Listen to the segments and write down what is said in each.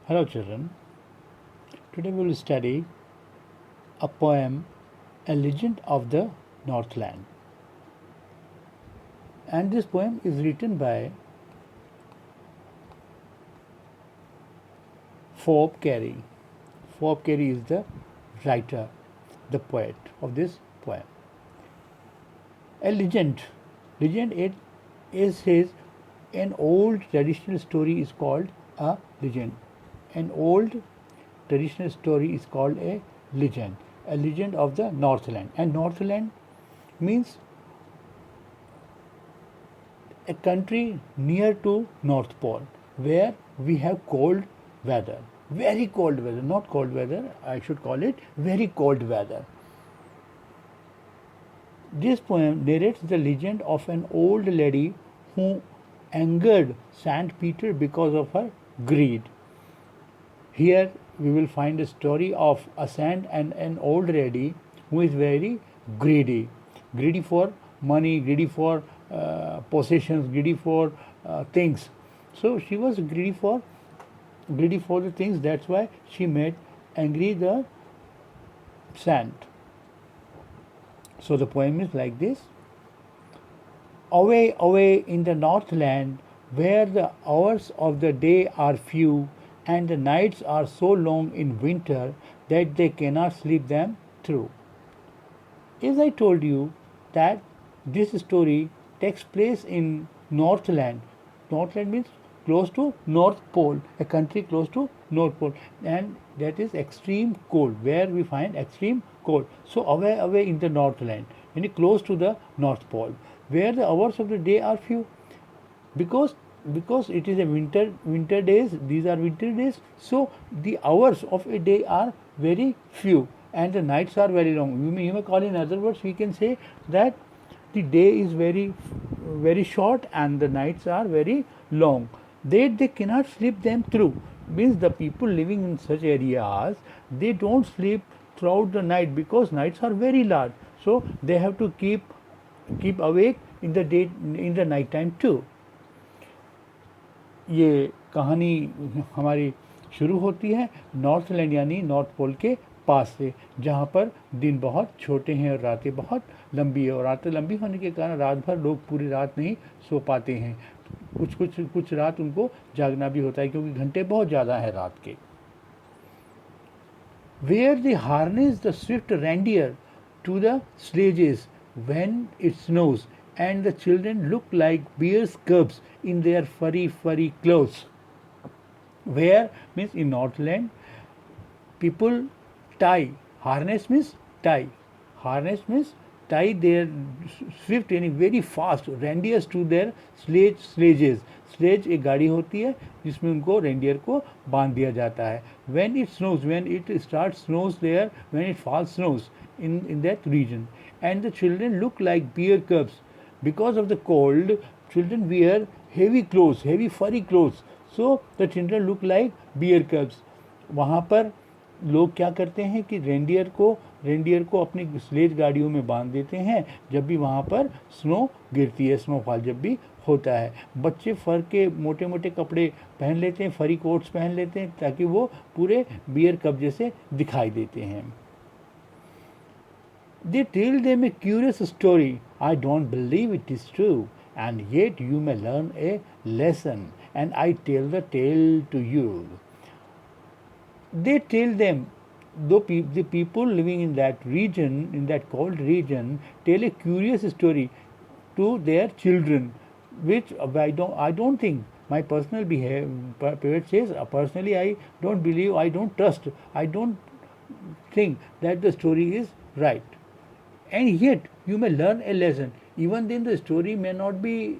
Hello, children. Today we will study a poem, A Legend of the Northland. And this poem is written by Forbes Carey. Forbes Carey is the writer, the poet of this poem. A legend. Legend it is his an old traditional story is called a legend. An old traditional story is called a legend. A legend of the Northland. And Northland means a country near to North Pole where we have cold weather. Very cold weather, not cold weather, I should call it very cold weather. This poem narrates the legend of an old lady who angered Saint Peter because of her greed. Here we will find a story of a saint and an old lady who is very greedy. Greedy for money, greedy for possessions, greedy for things. So she was greedy for the things. That's why she made angry the saint. So the poem is like this. Away, away in the northland, where the hours of the day are few and the nights are so long in winter that they cannot sleep them through. As I told you that this story takes place in Northland. Northland means close to North Pole, a country close to North Pole, and that is extreme cold, where we find extreme cold. So away, away in the Northland, very close to the North Pole, where the hours of the day are few, because it is a winter days. These are winter days, so the hours of a day are very few and the nights are very long. You may call, in other words, we can say that the day is very short and the nights are very long. They cannot sleep them through. Means the people living in such areas, they don't sleep throughout the night because nights are very large. So they have to keep awake in the day, in the night time too. ये कहानी हमारी शुरू होती है Northland यानी north pole के पास से, जहाँ पर दिन बहुत छोटे हैं और रातें बहुत लंबी है, और रातें लंबी होने के कारण रात भर लोग पूरी रात नहीं सो पाते हैं। कुछ रात उनको जागना भी होता है क्योंकि घंटे बहुत ज़्यादा है रात के। Where they harness the swift reindeer to the sledges when it snows, and the children look like bear's cubs in their furry clothes. Where means in Northland, people tie. Harness means tie. Harness means tie their swift यानी very fast reindeers to their sledges. Sledge एक गाड़ी होती है जिसमें उनको reindeer को बांध दिया जाता है. when it snows, when it starts snows there, when it falls snows in that region, and the children look like bear cubs. Because of the cold, children wear heavy clothes, heavy furry clothes, so the children look like bear cubs. वहाँ पर लोग क्या करते हैं कि reindeer को अपनी sledge गाड़ियों में बांध देते हैं जब भी वहाँ पर स्नो गिरती है, स्नोफॉल जब भी होता है. बच्चे फर के मोटे मोटे कपड़े पहन लेते हैं, फरी कोट्स पहन लेते हैं ताकि वो पूरे बियर कप जैसे दिखाई देते हैं. They tell them a curious story. I don't believe it is true, and yet you may learn a lesson, and I tell the tale to you. They tell them, the people living in that region, in that cold region, tell a curious story to their children, which I don't think. My personal poet says, personally I don't believe, I don't trust, I don't think that the story is right. And yet you may learn a lesson. Even then the story may not be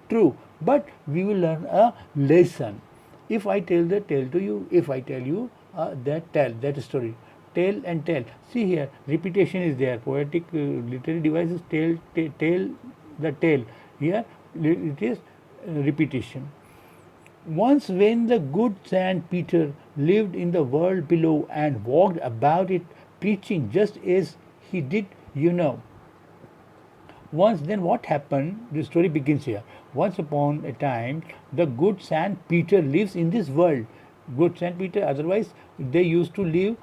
true, but we will learn a lesson. If I tell the tale to you, if I tell you that story, tell and tell. See here, repetition is there. Poetic literary device is tell the tale. Here it is repetition. Once, when the good Saint Peter lived in the world below and walked about it, preaching just as he did, you know. Once, then what happened? The story begins here. Once upon a time, the good Saint Peter lives in this world. good Saint Peter. Otherwise, they used to live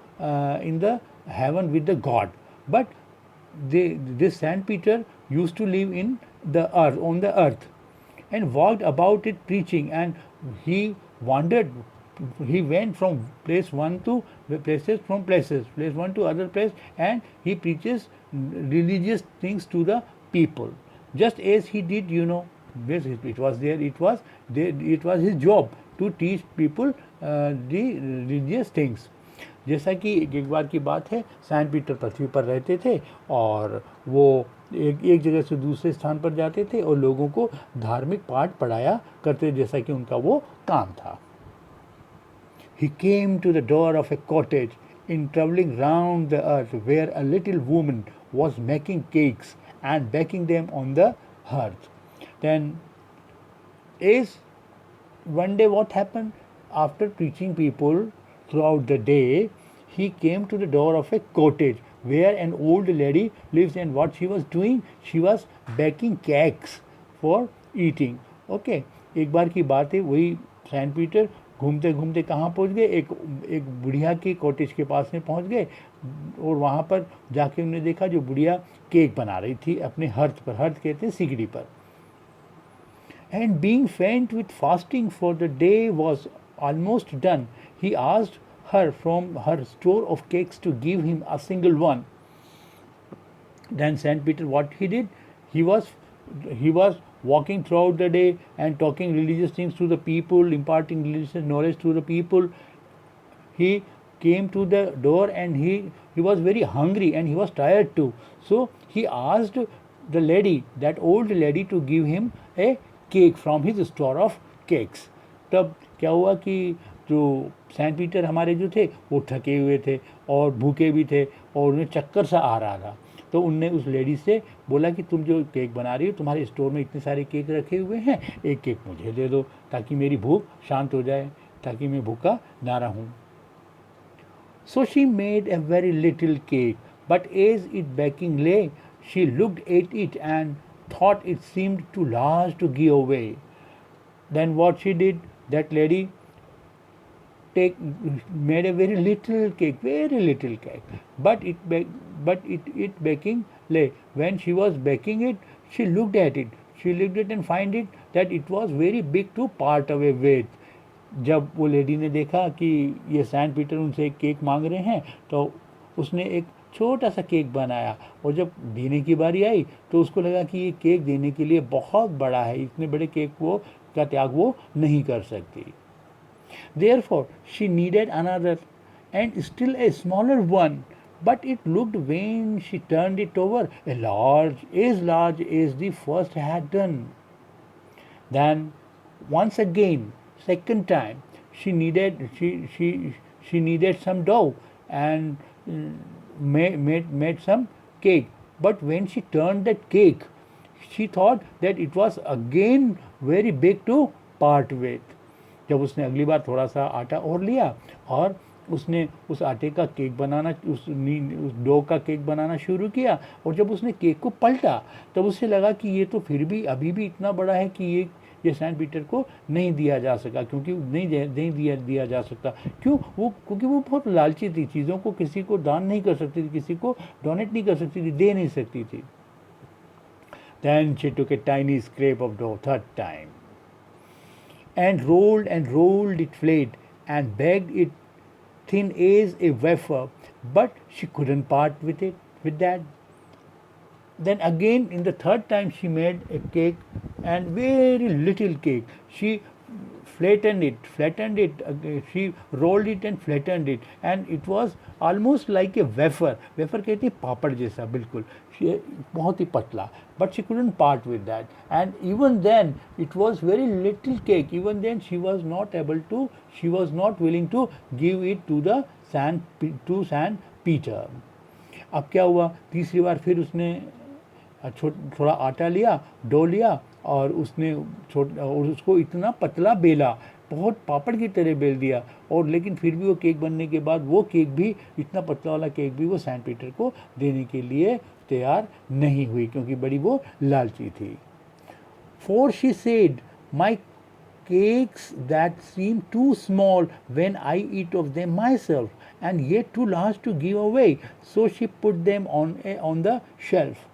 in the heaven with the God. But this Saint Peter used to live in the earth, on the earth, and walked about it preaching. And he wandered. He went from place one to places, from places, place one to other place, and he preaches religious things to the people, just as he did. Yes, it was there. It was his job to teach people the religious things. जैसा कि एक बार की बात है, Saint Peter पृथ्वी पर रहते थे और वो एक जगह से दूसरे स्थान पर जाते थे और लोगों को धार्मिक पाठ पढ़ाया करते, जैसा कि उनका वो काम था. He came to the door of a cottage in traveling round the earth, where a little woman was making cakes and baking them on the hearth. Then, is one day what happened? After preaching people throughout the day, he came to the door of a cottage where an old lady lives, and what she was doing? She was baking cakes for eating. Okay, एक बार की बात है, वही Saint Peter घूमते घूमते कहाँ पहुँच गए? एक बुढ़िया के कॉटेज के पास में पहुँच गए और वहाँ पर जाके उन्होंने देखा जो बुढ़िया केक बना रही थी अपने हर्थ पर. हर्थ कहते हैं सिगड़ी पर. And being faint with fasting, for the day was almost done, he asked her from her store of cakes to give him a single one. Then Saint Peter, what he did? He was walking throughout the day and talking religious things to the people, imparting religious knowledge to the people. He came to the door and he was very hungry and he was tired too. So he asked the lady, that old lady, to give him a cake from his store of cakes. तब क्या हुआ कि जो Saint Peter हमारे जो थे वो थके हुए थे और भूखे भी थे और उन्हें चक्कर सा आ रहा था. तो उनने उस लेडी से बोला कि तुम जो केक बना रही हो, तुम्हारे स्टोर में इतने सारे केक रखे हुए हैं, एक केक मुझे दे दो ताकि मेरी भूख शांत हो जाए, ताकि मैं भूखा ना रहूं. So she made a very little cake, but as it baking lay, she looked at it and thought it seemed too large to give away. Then what she did, that lady made a very little cake, but it baking lay. When she was baking it, she looked at it and find it that it was very big to part away with. जब वो lady ने देखा कि ये Saint Peter उनसे एक cake मांग रहे हैं, तो उसने एक छोटा सा केक बनाया और जब देने की बारी आई तो उसको लगा कि ये केक देने के लिए बहुत बड़ा है, इतने बड़े केक का त्याग वो नहीं कर सकती. Therefore she needed another and still a smaller one, but it looked, when she turned it over, as large as the first had done. Then once again, second time, she needed some dough and made some cake. But when she turned that cake, she thought that it was again very big to part with. जब उसने अगली बार थोड़ा सा आटा और लिया और उसने उस आटे का केक बनाना, उस डो का केक बनाना शुरू किया, और जब उसने केक को पलटा तब उसे लगा कि ये तो फिर भी अभी भी इतना बड़ा है कि ये सैंट पीटर को नहीं दिया जा सका, क्योंकि नहीं दिया जा सकता. क्योंकि वो बहुत लालची थी, चीज़ों को किसी को दान नहीं कर सकती थी, किसी को डोनेट नहीं कर सकती थी, दे नहीं सकती थी. Then she took a tiny scrap of dough third time and rolled it flat and baked it thin as a wafer, but she couldn't part with that. Then again, in the third time, she made a cake, and very little cake. She flattened it, she rolled it and flattened it, and it was almost like a wafer. Wafer कहते हैं पापड़ जैसा बिल्कुल, बहुत ही पतला. But she couldn't part with that, and even then it was very little cake. Even then she was not willing to give it to Saint Peter. अब क्या हुआ, तीसरी बार फिर उसने थोड़ा आटा लिया, डो लिया, और उसको इतना पतला बेला, बहुत पापड़ की तरह बेल दिया, और लेकिन फिर भी वो केक बनने के बाद वो केक भी, इतना पतला वाला केक भी वो सैंट पीटर को देने के लिए तैयार नहीं हुई, क्योंकि बड़ी वो लालची थी. For she said, cakes that seem too small when I eat of them myself, and yet too large to give away. So she put them on the shelf.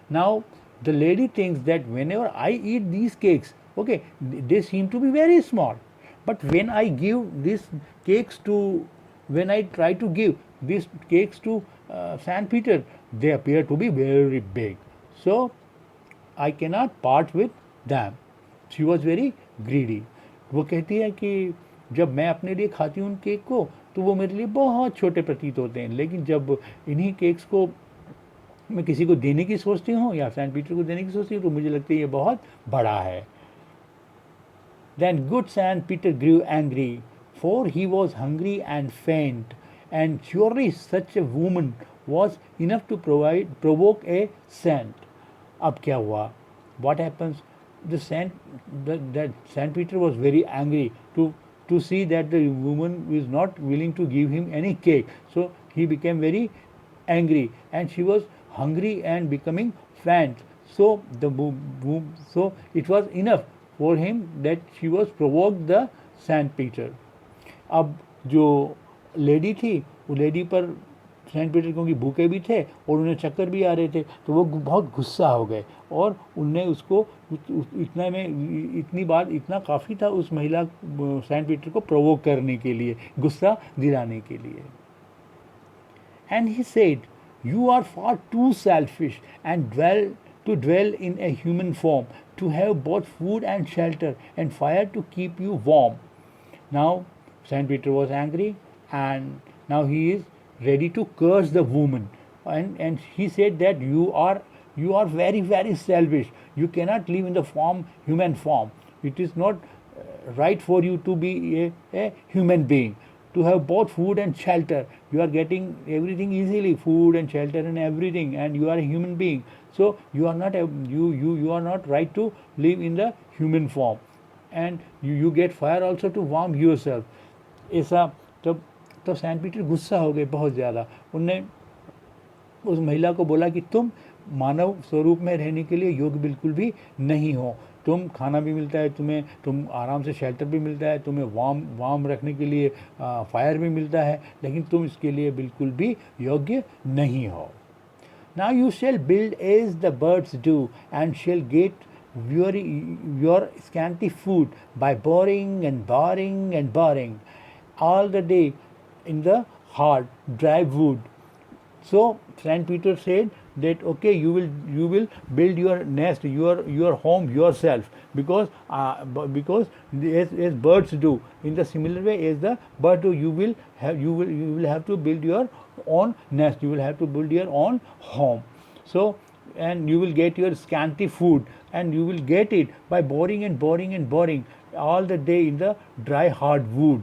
Now, the lady thinks that whenever I eat these cakes, okay, they seem to be very small. But when I give these cakes to, when I try to give these cakes to Saint Peter, they appear to be very big. So I cannot part with them. She was very greedy. वो कहती है कि जब मैं अपने लिए खाती हूँ उन केक को तो वो मेरे लिए बहुत छोटे प्रतीत होते हैं, लेकिन जब इन्हीं केक्स को मैं किसी को देने की सोचती हूँ या सेंट पीटर को देने की सोचती हूँ तो मुझे लगता है ये बहुत बड़ा है. Then good Saint Peter grew angry, for he was hungry and faint, and surely such a woman was enough to provoke a saint. अब क्या हुआ? What happens? That Saint Peter was very angry to see that the woman is not willing to give him any cake. So he became very angry, and she was hungry and becoming faint. So so it was enough for him that she was provoked the Saint Peter. अब जो lady थी वो lady पर Saint Peter क्योंकि भूखे भी थे और उन्हें चक्कर भी आ रहे थे तो वो बहुत गुस्सा हो गए और उनने उसको इतना में इतनी बार इतना काफ़ी था उस महिला सेंट पीटर को प्रोवोक करने के लिए, गुस्सा दिलाने के लिए. And he said, "You are far too selfish and dwell in a human form, to have both food and shelter and fire to keep you warm." Now, Saint Peter was angry, and now he is ready to curse the woman. And he said that you are very, very selfish. You cannot live in the human form. It is not right for you to be a human being. To have both food and shelter, you are getting everything easily, food and shelter and everything, and you are a human being. So you are not you are not right to live in the human form, and you get fire also to warm yourself. ऐसा तब Saint Peter गुस्सा हो गए बहुत ज़्यादा. उनने उस महिला को बोला कि तुम मानव स्वरूप में रहने के लिए योग्य बिल्कुल भी नहीं हो. तुम खाना भी मिलता है तुम्हें, तुम आराम से शेल्टर भी मिलता है, तुम्हें वार्म रखने के लिए फायर भी मिलता है, लेकिन तुम इसके लिए बिल्कुल भी योग्य नहीं हो. Now you shall build as the birds do, and shall get your scanty food by boring and boring and boring all the day in the hard, dry wood. So Saint Peter said that okay, you will build your nest, your home yourself, because as birds do, in the similar way as the bird do, you will have to build your own nest, you will have to build your own home. So, and you will get your scanty food, and you will get it by boring and boring and boring all the day in the dry hard wood.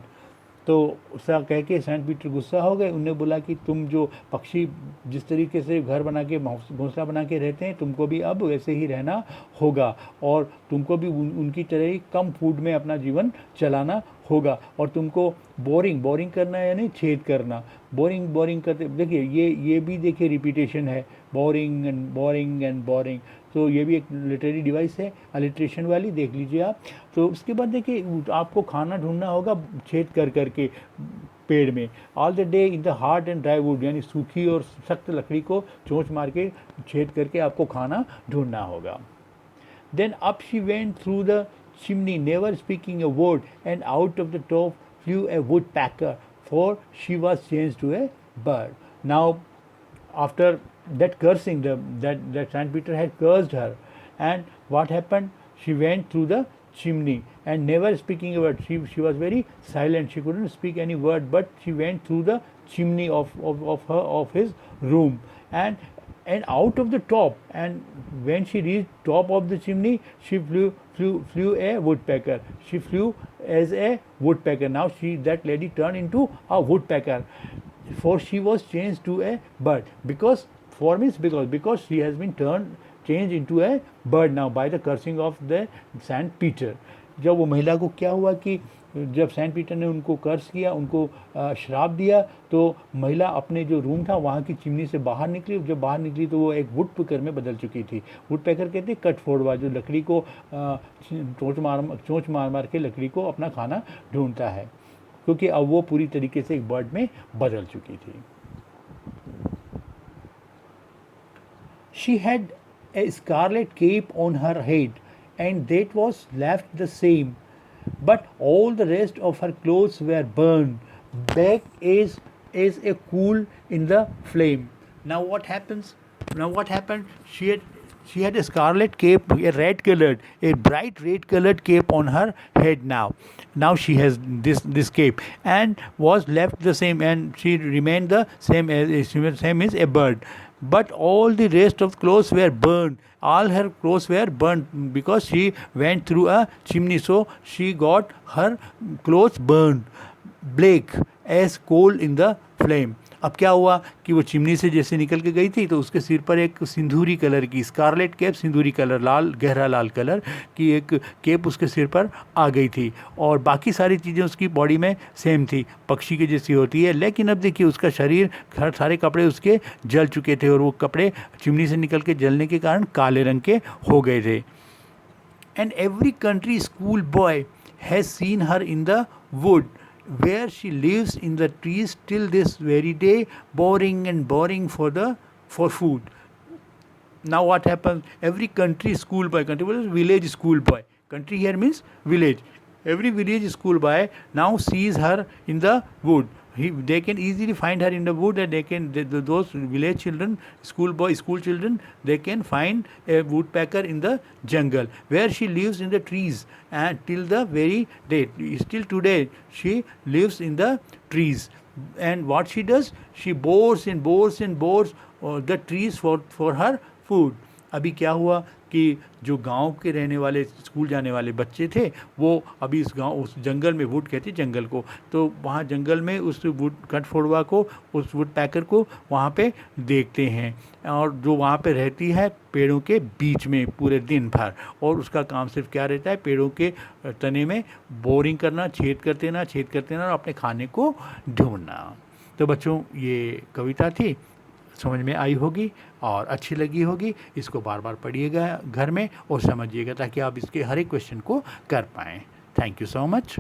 तो ऐसा कह के Saint Peter गुस्सा हो गए. उन्हें बोला कि तुम जो पक्षी जिस तरीके से घर बना के घोंसला बना के रहते हैं, तुमको भी अब वैसे ही रहना होगा, और तुमको भी उनकी तरह ही कम फूड में अपना जीवन चलाना होगा, और तुमको बोरिंग करना है, यानी छेद करना. बोरिंग करते देखिए ये भी देखिए रिपीटेशन है, boring and boring and boring. तो ये भी एक लिटरेरी डिवाइस है अलिट्रेशन वाली, देख लीजिए आप. तो उसके बाद देखिए आपको खाना ढूंढना होगा छेद कर करके पेड़ में, all the day in the hard and dry would, यानी सूखी और सख्त लकड़ी को चोंच मार के छेद करके आपको खाना ढूंढना होगा. Then up she went through the chimney, never speaking a word, and out of the top flew a woodpecker, for she was changed to a bird. Now, after that cursing, that Saint Peter had cursed her, and what happened? She went through the chimney and never speaking a word. She was very silent. She couldn't speak any word, but she went through the chimney of his room, and out of the top, and when she reached top of the chimney, she flew a woodpecker. She flew as a woodpecker. Now that lady turned into a woodpecker, for she was changed to a bird. Because she has been changed into a bird now by the cursing of the Saint Peter. जब वो महिला को क्या हुआ कि जब Saint Peter ने उनको कर्स किया, उनको श्राप दिया, तो महिला अपने जो रूम था वहाँ की चिमनी से बाहर निकली। जब बाहर निकली तो वो एक वुड पैकर में बदल चुकी थी। वुड पैकर कहते हैं कट फोड़वा, जो लकड़ी को चोंच मार मार के लकड़ी को अपना खाना ढूंढता है, क्योंकि अब वो पूरी तरीके से एक बर्ड में बदल चुकी थी। She had a scarlet cape on her head, and that was left the same, but all the rest of her clothes were burned back as a coal in the flame. Now what happens? Now what happened? She had a scarlet cape, a red colored, a bright red colored cape on her head now. Now she has this cape and was left the same, and she remained the same as a bird. But all the rest of clothes were burned. All her clothes were burned because she went through a chimney. So she got her clothes burned, black as coal in the flame. अब क्या हुआ कि वो chimney से जैसे निकल के गई थी तो उसके सिर पर एक सिंदूरी कलर की स्कारलेट कैप, सिंदूरी कलर, लाल, गहरा लाल कलर की एक कैप उसके सिर पर आ गई थी, और बाकी सारी चीज़ें उसकी बॉडी में सेम थी, पक्षी की जैसी होती है। लेकिन अब देखिए उसका शरीर, सारे कपड़े उसके जल चुके थे, और वो कपड़े चिमनी से निकल के जलने के कारण काले रंग के हो गए थे। And every country school boy has seen her in the wood where she lives in the trees till this very day, boring and boring for food. Now what happens? Every country schoolboy, country was village schoolboy. Country here means village. Every village schoolboy now sees her in the wood. They can easily find her in the wood, and those village children, school children, they can find a woodpecker in the jungle where she lives in the trees, and till the very day, still today she lives in the trees. And what she does, she bores the trees for her food. अभी क्या हुआ कि जो गांव के रहने वाले, school जाने वाले बच्चे थे, वो अभी उस जंगल में, वुड कहते जंगल को, तो वहाँ जंगल में उस वुड कटफोड़वा को, उस वुड पैकर को वहाँ पे देखते हैं, और जो वहाँ पे रहती है पेड़ों के बीच में पूरे दिन भर, और उसका काम सिर्फ क्या रहता है, पेड़ों के तने में बोरिंग करना, छेद करते ना और अपने खाने को ढूंढना। तो बच्चों, ये कविता थी, समझ में आई होगी और अच्छी लगी होगी। इसको बार बार पढ़िएगा घर में और समझिएगा, ताकि आप इसके हर एक क्वेश्चन को कर पाएँ। Thank you so much.